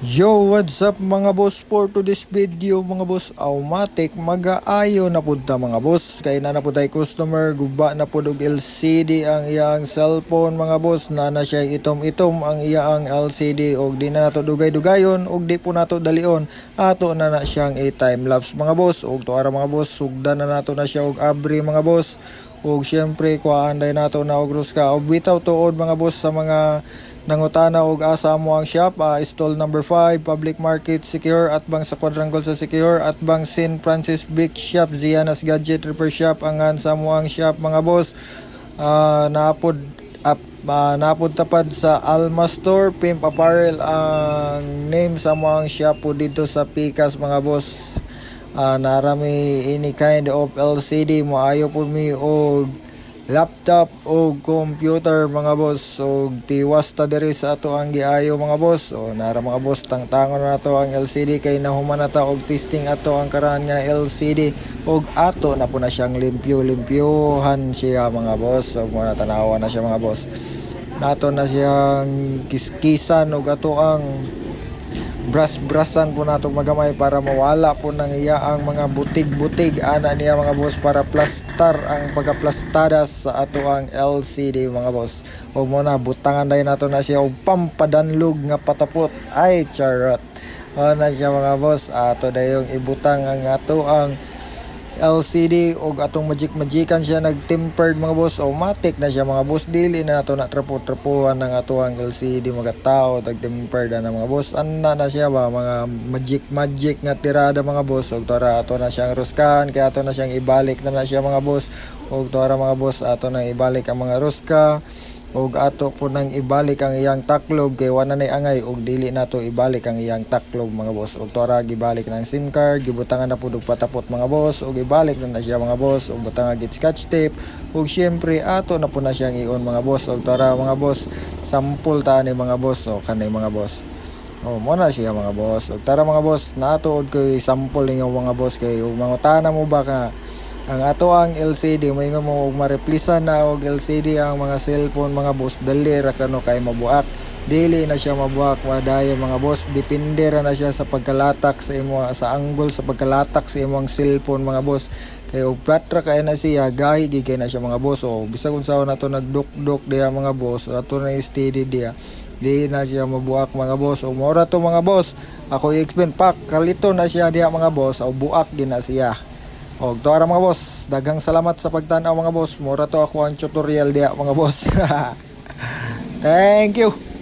Yo, what's up mga boss? For today's video mga boss, automatic mag-aayo na punta mga boss. Kaya na po tayo customer, guba na po og LCD ang iyang cellphone mga boss. Na siya itom-itom ang iyang LCD og di na nato dugay-dugayon og di po nato dalion. Ato na siyang time lapse mga boss. Og tuara mga boss, sugdan na nato na siya og abri mga boss. Og syempre kuhaan day nato na og ruska. Og bitaw tuod mga boss sa mga nangutana og asa mo ang shop, stall number 5 public market secure at bang sa quadrangle sa secure at bang St. Francis Big Shop Zianas Gadget Repair Shop angan sa mo ang shop mga boss. Napod tapad sa Alma Store Pimp Apparel ang name sa mo ang shop po dito sa Picas mga boss. Narami any kind of LCD mo ayo po mi og laptop o computer mga boss. So tiwas ta diri sa ato ang giayo mga boss. O nara mga boss, tangtangon na to ang LCD kay nahuman na ta og testing ato ang karan nga LCD og ato na po na siyang limpyo-limpyohan siya mga boss. So mo na tanawa na siya mga boss. Nato na siyang kiskisan og ato ang brasan po nato magamay para mawala po ng iya ang mga butig-butig ana niya mga boss, para plastar ang pagkaplastadas sa ato ang LCD mga boss. O muna butangan day nato na siya og pampadanlog nga patapot ay charot. O na siya mga boss, ato dayong ibutang ang ato ang LCD og atong magic-magican siya nag-tempered mga boss. Automatic na siya mga boss, dili na nato na trapo-trapuhan ng ato ang LCD mga tao tag-tempered na mga boss. Anna na siya ba mga magic nga tirada mga boss. Og tara ato na siyang ruskan, kaya ato na siyang ibalik na siya mga boss. Og tara mga boss, ato na ibalik ang mga ruska og ato po nang ibalik ang iyang taklob kay wala na angay og dili nato ibalik ang iyang taklob mga boss. Og tara gibalik ng SIM card, gibutangan na po og patapot mga boss og ibalik na siya mga boss og butangan gid scotch tape og syempre ato na po na siyang ion mga boss. Og tara mga boss, sample ta ni mga boss o kanay mga boss. Mo na siya mga boss. Og tara mga boss, natuod ko sample ninyo mga boss kay ug mangutana mo ba ka ang ato ang LCD may nga mo ma-replace na og LCD ang mga cellphone mga boss, dali ra kano kay mabuak. Dili na siya mabuak madayon mga boss, depende ra na siya sa pagkalatak sa imo, sa angle sa pagkalatak sa imong cellphone mga boss. Kay og flat ra kay na siya, gahi gigay na siya mga boss. O bisag unsa na to nagduk-duk diya mga boss, ato na steady diya, di na siya mabuak mga boss. O mora to mga boss, ako i-explain pak kalito na siya diya mga boss, o buak gina siya. Og tuara mga boss, daghang salamat sa pagtan-aw mga boss. Mura to ako ang tutorial diya mga boss. Thank you.